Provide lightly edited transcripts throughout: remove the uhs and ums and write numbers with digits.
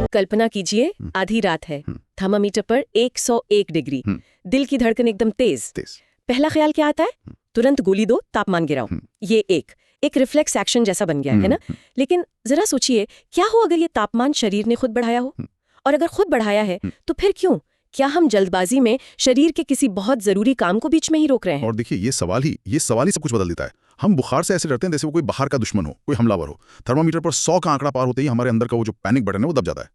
कल्पना कीजिए आधी रात है, थर्मामीटर पर 101 डिग्री, दिल की धड़कन एकदम तेज। पहला ख्याल क्या आता है? तुरंत गोली दो, तापमान गिराओ। ये एक रिफ्लेक्स एक्शन जैसा बन गया है ना। लेकिन जरा सोचिए, क्या हो अगर ये तापमान शरीर ने खुद बढ़ाया हो? और अगर खुद बढ़ाया है तो फिर क्यों? क्या हम जल्दबाजी में शरीर के किसी बहुत जरूरी काम को बीच में ही रोक रहे हैं? और देखिए, ये सवाल ही सब कुछ बदल देता है। हम बुखार से ऐसे डरते हैं जैसे वो कोई बाहर का दुश्मन हो, कोई हमलावर हो। थर्मामीटर पर 100 का आंकड़ा पार होते ही हमारे अंदर का वो जो पैनिक बटन है वो दब जाता है।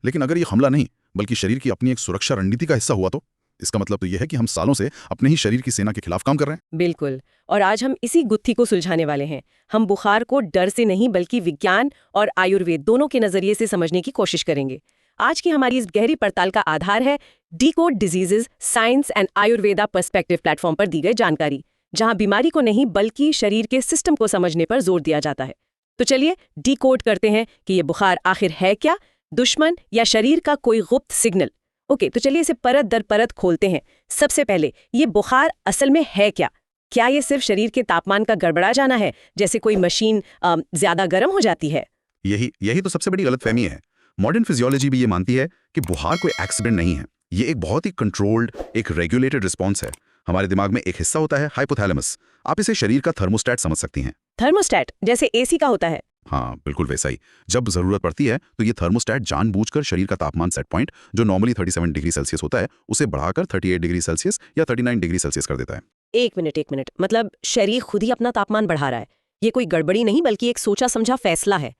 लेकिन अगर ये हमला नहीं बल्कि शरीर की अपनी एक सुरक्षा रणनीति का हिस्सा हुआ तो इसका मतलब तो यह है कि हम सालों से अपने ही शरीर की सेना के खिलाफ काम कर रहे हैं। बिल्कुल। और आज हम इसी गुत्थी को सुलझाने वाले हैं। हम बुखार को डर से नहीं बल्कि विज्ञान और आयुर्वेद दोनों के नजरिए से समझने की कोशिश करेंगे। आज की हमारी इस गहरी पड़ताल का आधार है decode diseases science and Ayurveda perspective platform पर दी गई जानकारी, जहां बीमारी को नहीं बल्कि शरीर के सिस्टम को समझने पर जोर दिया जाता है। तो चलिए डिकोड करते हैं कि ये बुखार आखिर है क्या, दुश्मन या शरीर का कोई गुप्त सिग्नल। ओके, तो चलिए इसे परत दर परत खोलते हैं। सबसे पहले, ये बुखार असल में है क्या? क्या ये सिर्फ शरीर के तापमान का गड़बड़ा जाना है, जैसे कोई मशीन ज्यादा गर्म हो जाती है? यही तो सबसे बड़ी गलतफहमी है। मॉडर्न फिजियोलॉजी भी ये मानती है कि बुखार कोई एक्सीडेंट नहीं है। ये एक बहुत ही कंट्रोल्ड, एक रेगुलेटेड रिस्पॉन्स है। हमारे दिमाग में एक हिस्सा होता है हाइपोथैलेमस। आप इसे शरीर का थर्मोस्टेट समझ सकती हैं। थर्मोस्टेट जैसे एसी का होता है? हाँ, बिल्कुल वैसा ही। जब जरूरत पड़ती है तो ये थर्मोस्टेट जानबूझकर शरीर का तापमान सेट पॉइंट, जो नॉर्मली 37 डिग्री सेल्सियस होता है, उसे बढ़ाकर 38 डिग्री सेल्सियस या 39 डिग्री सेल्सियस कर देता है। एक मिनट, मतलब शरीर खुद ही अपना तापमान बढ़ा रहा है? ये कोई गड़बड़ी नहीं बल्कि एक सोचा समझा फैसला है।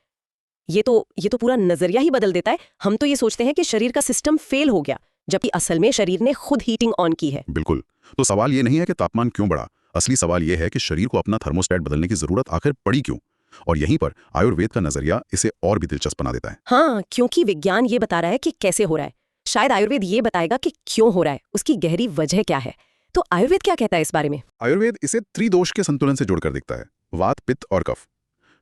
ये तो पूरा नजरिया ही बदल देता है। हम तो ये सोचते हैं कि शरीर का सिस्टम फेल हो गया, जबकि असल में शरीर ने खुद हीटिंग ऑन की है। बिल्कुल। तो सवाल ये नहीं है कि तापमान क्यों बढ़ा, असली सवाल ये है कि शरीर को अपना थर्मोस्टेट बदलने की जरूरत आखिर पड़ी क्यों। और यहीं पर आयुर्वेद का नजरिया इसे और भी दिलचस्प बना देता है। हाँ, क्योंकि विज्ञान ये बता रहा है कि कैसे हो रहा है, शायद आयुर्वेद ये बताएगा कि क्यों हो रहा है, उसकी गहरी वजह क्या है। तो आयुर्वेद क्या कहता है इस बारे में? आयुर्वेद इसे त्रिदोष के संतुलन से जोड़कर देखता है, वात, पित्त और कफ।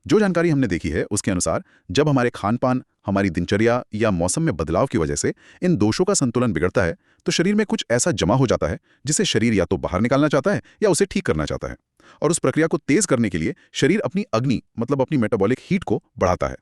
जो जानकारी हमने देखी है उसके अनुसार जब हमारे खान पान, हमारी दिनचर्या या मौसम में बदलाव की वजह से इन दोषों का संतुलन बिगड़ता है तो शरीर में कुछ ऐसा जमा हो जाता है जिसे शरीर या तो बाहर निकालना चाहता है या उसे ठीक करना चाहता है। और उस प्रक्रिया को तेज करने के लिए शरीर अपनी अग्नि मतलब अपनी मेटाबॉलिक हीट को बढ़ाता है।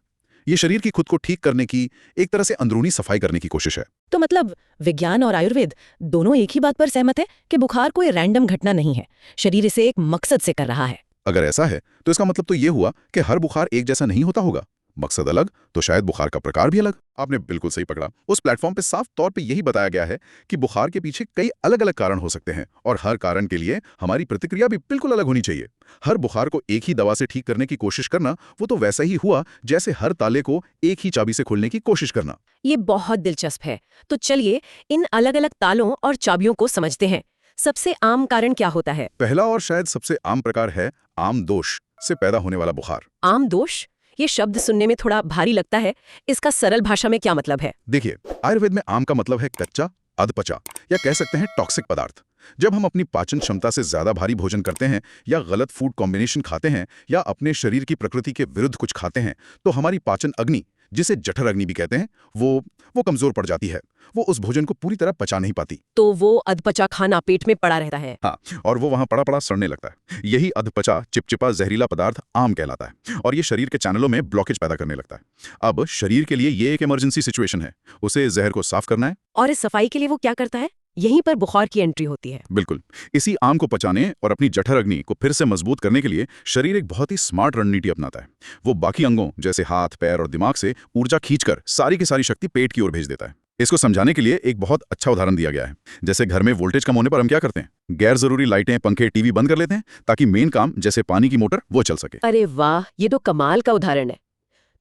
ये शरीर की खुद को ठीक करने की एक तरह से अंदरूनी सफाई करने की कोशिश है। तो मतलब विज्ञान और आयुर्वेद दोनों एक ही बात पर सहमत है कि बुखार कोई रैंडम घटना नहीं है, शरीर इसे एक मकसद से कर रहा है। अगर ऐसा है तो इसका मतलब तो ये हुआ कि हर बुखार एक जैसा नहीं होता होगा। मकसद अलग तो शायद बुखार का प्रकार भी अलग। आपने बिल्कुल सही पकड़ा। उस प्लेटफॉर्म पे साफ तौर पे यही बताया गया है कि बुखार के पीछे कई अलग अलग कारण हो सकते हैं और हर कारण के लिए हमारी प्रतिक्रिया भी बिल्कुल अलग होनी चाहिए। हर बुखार को एक ही दवा से ठीक करने की कोशिश करना वो तो वैसा ही हुआ जैसे हर ताले को एक ही चाबी से खोलने की कोशिश करना। ये बहुत दिलचस्प है। तो चलिए इन अलग अलग तालों और चाबियों को समझते हैं। सबसे आम कारण क्या होता है? पहला और शायद सबसे आम प्रकार है आम दोष से पैदा होने वाला बुखार। आम दोष, ये शब्द सुनने में थोड़ा भारी लगता है। इसका सरल भाषा में क्या मतलब है? देखिए, आयुर्वेद में आम का मतलब है कच्चा, अधपचा या कह सकते हैं टॉक्सिक पदार्थ। जब हम अपनी पाचन क्षमता से ज्यादा भारी भोजन करते हैं या गलत फूड कॉम्बिनेशन खाते हैं या अपने शरीर की प्रकृति के विरुद्ध कुछ खाते हैं तो हमारी पाचन अग्नि, जिसे जठर अग्नि भी कहते हैं, वो कमजोर पड़ जाती है। वो उस भोजन को पूरी तरह पचा नहीं पाती। तो वो अधपचा खाना पेट में पड़ा रहता है। हाँ, और वो वहां पड़ा पड़ा सड़ने लगता है। यही अधपचा चिपचिपा जहरीला पदार्थ आम कहलाता है और ये शरीर के चैनलों में ब्लॉकेज पैदा करने लगता है। अब शरीर के लिए ये एक इमरजेंसी सिचुएशन है, उसे जहर को साफ करना है। और इस सफाई के लिए वो क्या करता है? यहीं पर बुखार की एंट्री होती है। बिल्कुल। इसी आम को पचाने और अपनी जठर अग्नि को फिर से मजबूत करने के लिए शरीर एक बहुत ही स्मार्ट रणनीति अपनाता है। वो बाकी अंगों जैसे हाथ, पैर और दिमाग से ऊर्जा खींचकर सारी की सारी शक्ति पेट की ओर भेज देता है। इसको समझाने के लिए एक बहुत अच्छा उदाहरण दिया गया है। जैसे घर में वोल्टेज कम होने पर हम क्या करते हैं? गैर जरूरी लाइटें, पंखे, टीवी बंद कर लेते हैं ताकि मेन काम जैसे पानी की मोटर वो चल सके। अरे वाह, ये तो कमाल का उदाहरण है।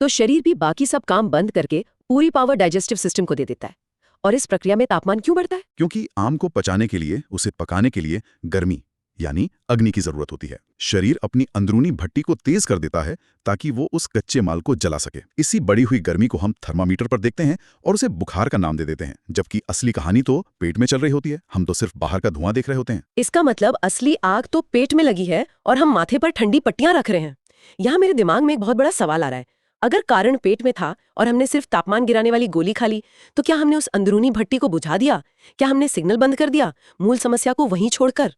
तो शरीर भी बाकी सब काम बंद करके पूरी पावर डाइजेस्टिव सिस्टम को दे देता है। और इस प्रक्रिया में तापमान क्यों बढ़ता है? क्योंकि आम को पचाने के लिए, उसे पकाने के लिए गर्मी यानी अग्नि की जरूरत होती है। शरीर अपनी अंदरूनी भट्टी को तेज कर देता है ताकि वो उस कच्चे माल को जला सके। इसी बढ़ी हुई गर्मी को हम थर्मामीटर पर देखते हैं और उसे बुखार का नाम दे देते हैं, जबकि असली कहानी तो पेट में चल रही होती है। हम तो सिर्फ बाहर का धुआं देख रहे होते हैं। इसका मतलब असली आग तो पेट में लगी है और हम माथे पर ठंडी पट्टियां रख रहे हैं। यहाँ मेरे दिमाग में एक बहुत बड़ा सवाल आ रहा है। अगर कारण पेट में था और हमने सिर्फ तापमान गिराने वाली गोली खा ली, तो क्या हमने उस अंदरूनी भट्टी को बुझा दिया? क्या हमने सिग्नल बंद कर दिया, मूल समस्या को वहीं छोड़कर?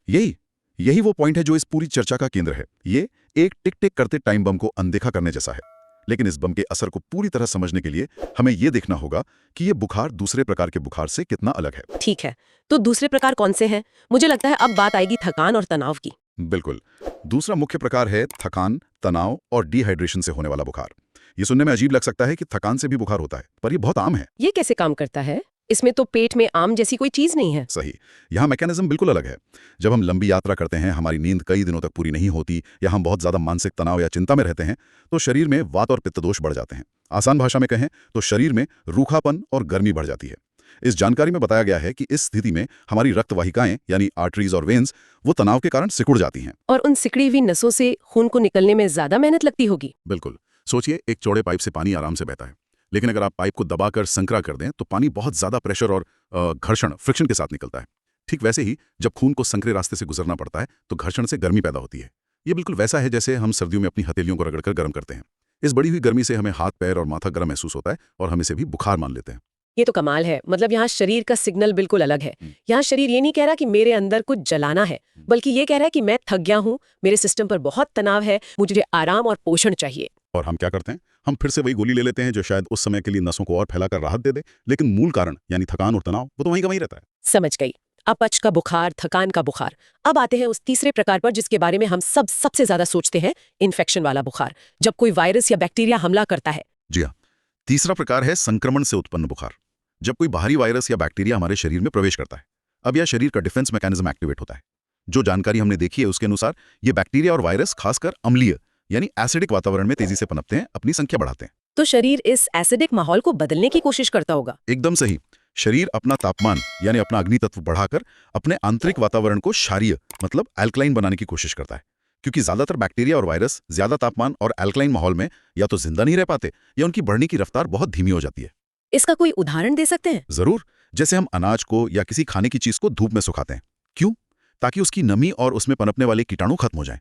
यही वो पॉइंट है जो इस पूरी चर्चा का केंद्र है। ये एक टिक टिक करते टाइम बम को अनदेखा करने जैसा है। लेकिन इस बम के असर को पूरी तरह समझने के लिए हमें ये देखना होगा कि ये बुखार दूसरे प्रकार के बुखार से कितना अलग है। ठीक है, तो दूसरे प्रकार कौन से हैं? मुझे लगता है अब बात आएगी थकान और तनाव की। बिल्कुल। दूसरा मुख्य प्रकार है थकान, तनाव और डिहाइड्रेशन से होने वाला बुखार। ये सुनने में अजीब लग सकता है कि थकान से भी बुखार होता है, पर ये बहुत आम है। ये कैसे काम करता है? इसमें तो पेट में आम जैसी कोई चीज नहीं है। सही। यहाँ मैकेनिज्म बिल्कुल अलग है। जब हम लंबी यात्रा करते हैं, हमारी नींद कई दिनों तक पूरी नहीं होती या हम बहुत ज्यादा मानसिक तनाव या चिंता में रहते हैं, तो शरीर में वात और पित्त दोष बढ़ जाते हैं। आसान भाषा में कहें तो शरीर में रूखापन और गर्मी बढ़ जाती है। इस जानकारी में बताया गया है कि इस स्थिति में हमारी रक्त वाहिकाएं यानी आर्टरीज और वेन्स वो तनाव के कारण सिकुड़ जाती हैं। और उन सिकड़ी हुई नसों से खून को निकलने में ज्यादा मेहनत लगती होगी। बिल्कुल। सोचिए, एक चौड़े पाइप से पानी आराम से बहता है, लेकिन अगर आप पाइप को दबाकर संकरा कर दें तो पानी बहुत ज्यादा प्रेशर और घर्षण फ्रिक्शन के साथ निकलता है। ठीक वैसे ही जब खून को संकरे रास्ते से गुजरना पड़ता है तो घर्षण से गर्मी पैदा होती है। ये बिल्कुल वैसा है जैसे हम सर्दियों में अपनी हथेलियों को रगड़कर गर्म करते हैं। इस बढ़ी हुई गर्मी से हमें हाथ, पैर और माथा गर्म महसूस होता है और हम इसे भी बुखार मान लेते हैं। ये तो कमाल है। मतलब यहाँ शरीर का सिग्नल बिल्कुल अलग है। यहाँ शरीर ये नहीं कह रहा कि मेरे अंदर कुछ जलाना है, बल्कि ये कह रहा है कि मैं थक गया हूँ, मेरे सिस्टम पर बहुत तनाव है, मुझे आराम और पोषण चाहिए। और हम क्या करते हैं? हम फिर से वही गोली ले लेते हैं जो शायद उस समय के लिए नसों को और फैलाकर राहत दे दे, लेकिन मूल कारण यानी थकान और तनाव वो तो वहीं का वहीं रहता है। समझ गई। अपच का बुखार, थकान का बुखार। अब आते हैं उस तीसरे प्रकार पर जिसके बारे में हम सबसे ज्यादा सोचते हैं, इन्फेक्शन वाला बुखार, जब कोई वायरस या बैक्टीरिया हमला करता है। जी हाँ। तीसरा प्रकार है संक्रमण से उत्पन्न बुखार, जब कोई बाहरी वायरस या बैक्टीरिया हमारे शरीर में प्रवेश करता है। अब यह शरीर का डिफेंस मैकेनिज्म एक्टिवेट होता है। जो जानकारी हमने देखी है उसके अनुसार ये बैक्टीरिया और वायरस खासकर अम्लीय यानी एसिडिक वातावरण में तेजी से पनपते हैं, अपनी संख्या बढ़ाते हैं। तो शरीर इस एसिडिक माहौल को बदलने की कोशिश करता होगा। एकदम सही। शरीर अपना तापमान यानी अपना अग्नि तत्व बढ़ाकर अपने आंतरिक वातावरण को क्षारीय मतलब एल्कलाइन बनाने की कोशिश करता है, क्योंकि ज्यादातर बैक्टीरिया और वायरस ज्यादा तापमान और एल्कलाइन माहौल में या तो जिंदा नहीं रह पाते या उनकी बढ़ने की रफ्तार बहुत धीमी हो जाती है। इसका कोई उदाहरण दे सकते हैं? जरूर। जैसे हम अनाज को या किसी खाने की चीज को धूप में सुखाते हैं, क्यों? ताकि उसकी नमी और उसमें पनपने वाले कीटाणु खत्म हो जाएं।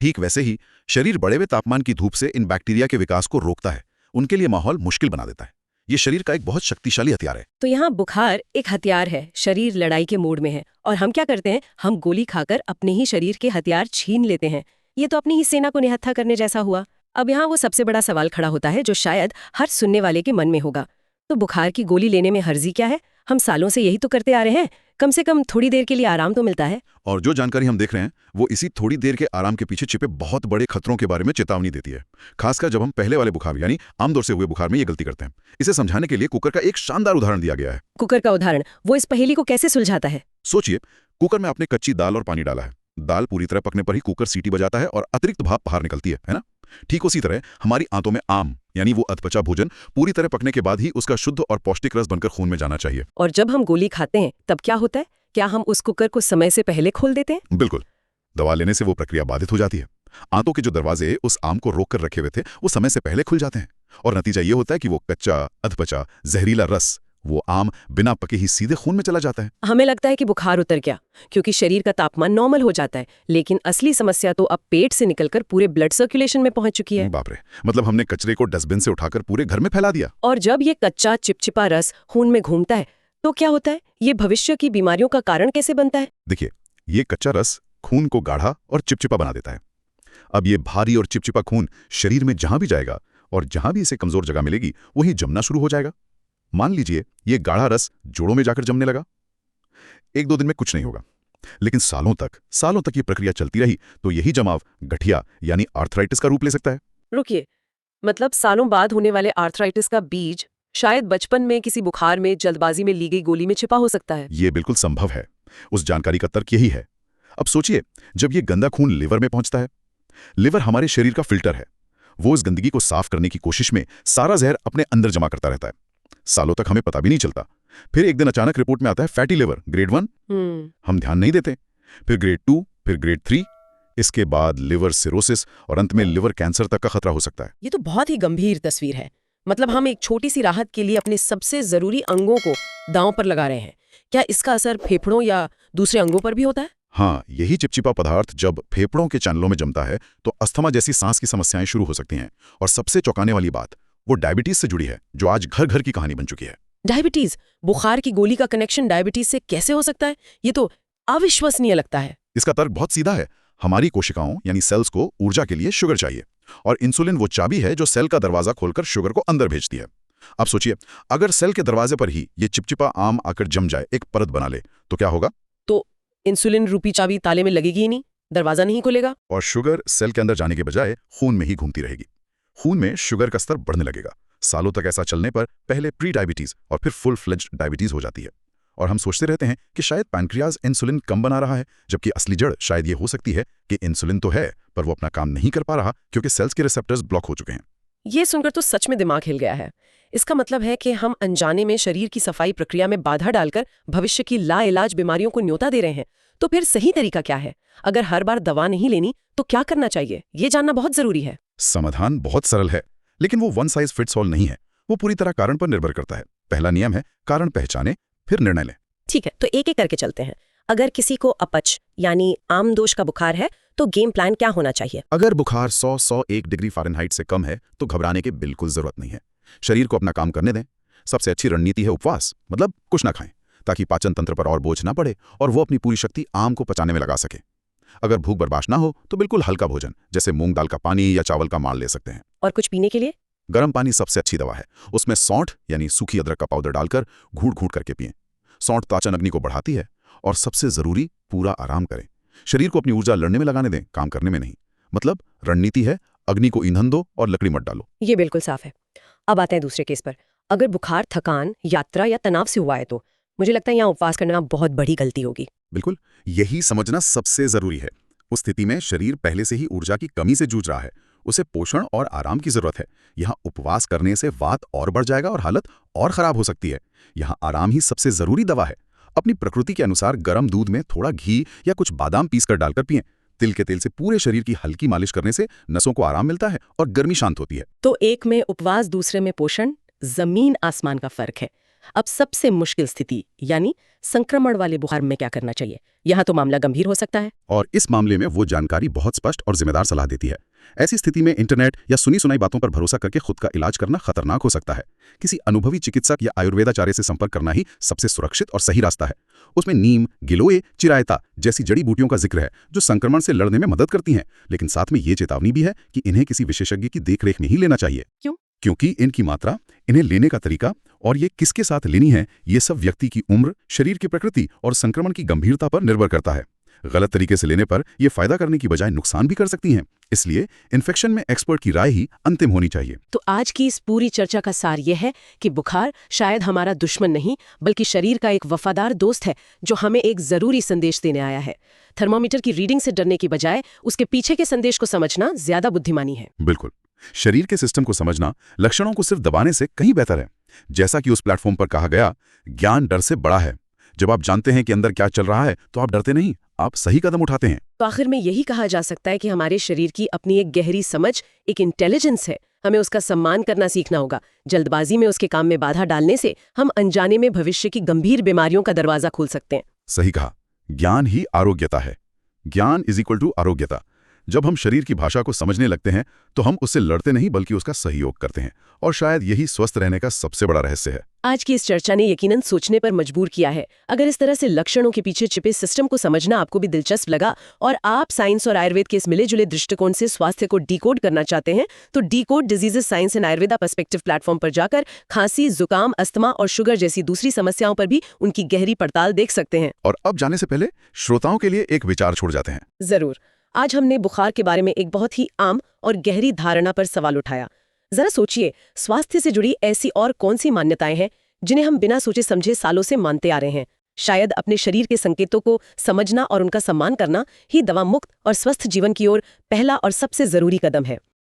ठीक वैसे ही शरीर बढ़े हुए तापमान की धूप से इन बैक्टीरिया के विकास को रोकता है, उनके लिए माहौल मुश्किल बना देता है। ये शरीर का एक बहुत शक्तिशाली हथियार है। तो यहाँ बुखार एक हथियार है, शरीर लड़ाई के मोड में है, और हम क्या करते हैं? हम गोली खाकर अपने ही शरीर के हथियार छीन लेते हैं। ये तो अपनी ही सेना को निहत्था करने जैसा हुआ। अब यहाँ वो सबसे बड़ा सवाल खड़ा होता है जो शायद हर सुनने वाले के मन में होगा, तो बुखार की गोली लेने में हर्जी क्या है? हम सालों से यही तो करते आ रहे हैं, कम से कम थोड़ी देर के लिए आराम तो मिलता है। और जो जानकारी हम देख रहे हैं वो इसी थोड़ी देर के आराम के पीछे छिपे बहुत बड़े खतरों के बारे में चेतावनी देती है, खासकर जब हम पहले वाले बुखार यानी आमतौर से हुए बुखार में ये गलती करते हैं। इसे समझाने के लिए कुकर का एक शानदार उदाहरण दिया गया है। कुकर का उदाहरण वो इस पहेली को कैसे सुलझाता है? सोचिए, कुकर में आपने कच्ची दाल और पानी डाला है। दाल पूरी तरह पकने पर ही कुकर सीटी बजाता है और अतिरिक्त भाप बाहर निकलती है ना? ठीक उसी तरह हमारी आंतों में आम यानी वो अधपचा भोजन पूरी तरह पकने के बाद ही उसका शुद्ध और पौष्टिक रस बनकर खून में जाना चाहिए। और जब हम गोली खाते हैं तब क्या होता है? क्या हम उस कुकर को समय से पहले खोल देते हैं? बिल्कुल। दवा लेने से वो प्रक्रिया बाधित हो जाती है। आंतों के जो दरवाजे उस आम को रोक कर रखे हुए थे वो समय से पहले खुल जाते हैं, और नतीजा ये होता है कि वो कच्चा अधपचा जहरीला रस वो आम बिना पके ही सीधे खून में चला जाता है। हमें लगता है कि बुखार उतर गया क्योंकि शरीर का तापमान नॉर्मल हो जाता है, लेकिन असली समस्या तो अब पेट से निकलकर पूरे ब्लड सर्कुलेशन में पहुंच चुकी है। बाप रे, मतलब हमने कचरे को डस्टबिन से उठाकर पूरे घर में फैला दिया। और जब ये कच्चा चिपचिपा रस खून में घूमता है तो क्या होता है? ये भविष्य की बीमारियों का कारण कैसे बनता है? देखिए, ये कच्चा रस खून को गाढ़ा और चिपचिपा बना देता है। अब ये भारी और चिपचिपा खून शरीर में जहां भी जाएगा और जहां भी इसे कमजोर जगह मिलेगी वहीं जमना शुरू हो जाएगा। मान लीजिए ये गाढ़ा रस जोड़ों में जाकर जमने लगा। 1-2 दिन में कुछ नहीं होगा, लेकिन सालों तक ये प्रक्रिया चलती रही तो यही जमाव गठिया यानी आर्थराइटिस का रूप ले सकता है। रुकिए, मतलब सालों बाद होने वाले आर्थराइटिस का बीज शायद बचपन में किसी बुखार में जल्दबाजी में ली गई गोली में छिपा हो सकता है। ये बिल्कुल संभव है। उस जानकारी का तर्क यही है। अब सोचिए, जब ये गंदा खून लिवर में पहुंचता है, लिवर हमारे शरीर का फिल्टर है। वो इस गंदगी को साफ करने की कोशिश में सारा जहर अपने अंदर जमा करता रहता है। सालों तक हमें पता भी नहीं चलता। फिर एक दिन अचानक रिपोर्ट में आता है फैटी लिवर ग्रेड 1। हम ध्यान नहीं देते। फिर ग्रेड 2, फिर ग्रेड 3, इसके बाद लिवर सिरोसिस और अंत में लिवर कैंसर तक का खतरा हो सकता है। ये तो बहुत ही गंभीर तस्वीर है। मतलब हम एक छोटी सी राहत के लिए अपने सबसे जरूरी अंगों को दांव पर लगा रहे हैं। क्या इसका असर फेफड़ों या दूसरे अंगों पर भी होता है? हाँ, यही चिपचिपा पदार्थ जब फेफड़ों के चैनलों में जमता है तो अस्थमा जैसी सांस की समस्याएं शुरू हो सकती हैं। और सबसे चौंकाने वाली बात वो डायबिटीज से जुड़ी है, जो आज घर घर की कहानी बन चुकी है। डायबिटीज? बुखार की गोली का कनेक्शन डायबिटीज से कैसे हो सकता है? ये तो अविश्वसनीय लगता है। इसका तर्क बहुत सीधा है। हमारी कोशिकाओं यानी सेल्स को ऊर्जा के लिए शुगर चाहिए, और इंसुलिन वो चाबी है जो सेल का दरवाजा खोलकर शुगर को अंदर भेजती है। अब सोचिए, अगर सेल के दरवाजे पर ही ये चिपचिपा आम आकर जम जाए, एक परत बना ले, तो क्या होगा? तो इंसुलिन रूपी चाबी ताले में लगेगी ही नहीं, दरवाजा नहीं खुलेगा। और शुगर सेल के अंदर जाने के बजाय खून में ही घूमती रहेगी। खून में शुगर का स्तर बढ़ने लगेगा। सालों तक ऐसा चलने पर पहले प्री डायबिटीज और फिर फुल फ्लेज्ड डायबिटीज हो जाती है। और हम सोचते रहते हैं कि शायद पैनक्रियाज इंसुलिन कम बना रहा है, जबकि असली जड़ शायद ये हो सकती है कि इंसुलिन तो है, पर वो अपना काम नहीं कर पा रहा क्योंकि सेल्स के रिसेप्टर्स ब्लॉक हो चुके हैं। ये सुनकर तो सच में दिमाग हिल गया है। इसका मतलब है कि हम अनजाने में शरीर की सफाई प्रक्रिया में बाधा डालकर भविष्य की लाइलाज बीमारियों को न्योता दे रहे हैं। तो फिर सही तरीका क्या है? अगर हर बार दवा नहीं लेनी तो क्या करना चाहिए, ये जानना बहुत जरूरी है। समाधान बहुत सरल है, लेकिन वो वन साइज फिट्स ऑल नहीं है। वो पूरी तरह कारण पर निर्भर करता है। पहला नियम है कारण पहचाने, फिर निर्णय लें। ठीक है, तो एक एक करके चलते हैं। अगर किसी को अपच यानी आमदोष का बुखार है तो गेम प्लान क्या होना चाहिए? अगर बुखार 100-101 डिग्री फ़ारेनहाइट से कम है तो घबराने की बिल्कुल जरूरत नहीं है। शरीर को अपना काम करने दें। सबसे अच्छी रणनीति है उपवास, मतलब कुछ ना खाएं, ताकि पाचन तंत्र पर और बोझ ना पड़े और वो अपनी पूरी शक्ति आम को पचाने में लगा सके। अगर भूख बर्दाश्त ना हो तो बिल्कुल हल्का भोजन, जैसे मूंग दाल का पानी या चावल का माल ले सकते हैं। और कुछ पीने के लिए? गर्म पानी सबसे अच्छी दवा है। उसमें सौंठ यानी सूखी अदरक का पाउडर डालकर घूंट घूंट करके पिएं। सौंठ पाचन अग्नि को बढ़ाती है। और सबसे जरूरी, पूरा आराम करें। शरीर को अपनी ऊर्जा लड़ने में लगाने दें, काम करने में नहीं। मतलब रणनीति है, अग्नि को ईंधन दो और लकड़ी मत डालो। ये बिल्कुल साफ है। अब आते हैं दूसरे केस पर। अगर बुखार, थकान, यात्रा या तनाव से हुआ है तो मुझे लगता है यहाँ उपवास करना बहुत बड़ी गलती होगी। बिल्कुल, यही समझना सबसे जरूरी है। उस स्थिति में शरीर पहले से ही ऊर्जा की कमी से जूझ रहा है। उसे पोषण और आराम की जरूरत है। यहाँ उपवास करने से वात और बढ़ जाएगा और हालत और खराब हो सकती है। यहाँ आराम ही सबसे जरूरी दवा है। अपनी प्रकृति के अनुसार गर्म दूध में थोड़ा घी या कुछ बादाम पीसकर डालकर पिएं। तिल के तेल से पूरे शरीर की हल्की मालिश करने से नसों को आराम मिलता है और गर्मी शांत होती है। तो एक में उपवास, दूसरे में पोषण, जमीन आसमान का फर्क है। अब सबसे मुश्किल स्थिति यानी संक्रमण वाले बुखार में क्या करना चाहिए? यहाँ तो मामला गंभीर हो सकता है। और इस मामले में वो जानकारी बहुत स्पष्ट और जिम्मेदार सलाह देती है। ऐसी स्थिति में इंटरनेट या सुनी सुनाई बातों पर भरोसा करके खुद का इलाज करना खतरनाक हो सकता है। किसी अनुभवी चिकित्सक या आयुर्वेदाचार्य से संपर्क करना ही सबसे सुरक्षित और सही रास्ता है। उसमें नीम, गिलोय, चिरायता जैसी जड़ी बूटियों का जिक्र है जो संक्रमण से लड़ने में मदद करती हैं, लेकिन साथ में ये चेतावनी भी है कि इन्हें किसी विशेषज्ञ की देखरेख में ही लेना चाहिए। क्यों? क्योंकि इनकी मात्रा, इन्हें लेने का तरीका और ये किसके साथ लेनी है, ये सब व्यक्ति की उम्र, शरीर की प्रकृति और संक्रमण की गंभीरता पर निर्भर करता है। गलत तरीके से लेने पर यह फायदा करने की बजाय नुकसान भी कर सकती हैं। इसलिए इन्फेक्शन में एक्सपर्ट की राय ही अंतिम होनी चाहिए। तो आज की इस पूरी चर्चा का सार यह है कि बुखार शायद हमारा दुश्मन नहीं, बल्कि शरीर का एक वफादार दोस्त है जो हमें एक जरूरी संदेश देने आया है। थर्मोमीटर की रीडिंग से डरने की बजाय उसके पीछे के संदेश को समझना ज्यादा बुद्धिमानी है। बिल्कुल, शरीर के सिस्टम को समझना लक्षणों को सिर्फ दबाने से कहीं बेहतर है। जैसा कि उस प्लेटफॉर्म पर कहा गया, ज्ञान डर से बड़ा है। जब आप जानते हैं कि अंदर क्या चल रहा है तो आप डरते नहीं, आप सही कदम उठाते हैं। तो आखिर में यही कहा जा सकता है कि हमारे शरीर की अपनी एक गहरी समझ, एक इंटेलिजेंस है। हमें उसका सम्मान करना सीखना होगा। जल्दबाजी में उसके काम में बाधा डालने से हम अनजाने में भविष्य की गंभीर बीमारियों का दरवाजा खोल सकते हैं। सही कहा, ज्ञान ही आरोग्यता है। ज्ञान इज इक्वल टू आरोग्यता। जब हम शरीर की भाषा को समझने लगते हैं तो हम उससे लड़ते नहीं बल्कि उसका सहयोग करते हैं। और शायद यही स्वस्थ रहने का सबसे बड़ा रहस्य है। आज की इस चर्चा ने यकीनन सोचने पर मजबूर किया है। अगर इस तरह से लक्षणों के पीछे छिपे सिस्टम को समझना आपको भी दिलचस्प लगा और आप साइंस और आयुर्वेद के इस मिले जुले दृष्टिकोण से स्वास्थ्य को डीकोड करना चाहते हैं तो decode diseases science and Ayurveda perspective platform पर जाकर खांसी, जुकाम, अस्थमा और शुगर जैसी दूसरी समस्याओं पर भी उनकी गहरी पड़ताल देख सकते हैं। और अब जाने से पहले श्रोताओं के लिए एक विचार छोड़ जाते हैं। जरूर। आज हमने बुखार के बारे में एक बहुत ही आम और गहरी धारणा पर सवाल उठाया। जरा सोचिए, स्वास्थ्य से जुड़ी ऐसी और कौन सी मान्यताएं हैं जिन्हें हम बिना सोचे समझे सालों से मानते आ रहे हैं? शायद अपने शरीर के संकेतों को समझना और उनका सम्मान करना ही दवा मुक्त और स्वस्थ जीवन की ओर पहला और सबसे जरूरी कदम है।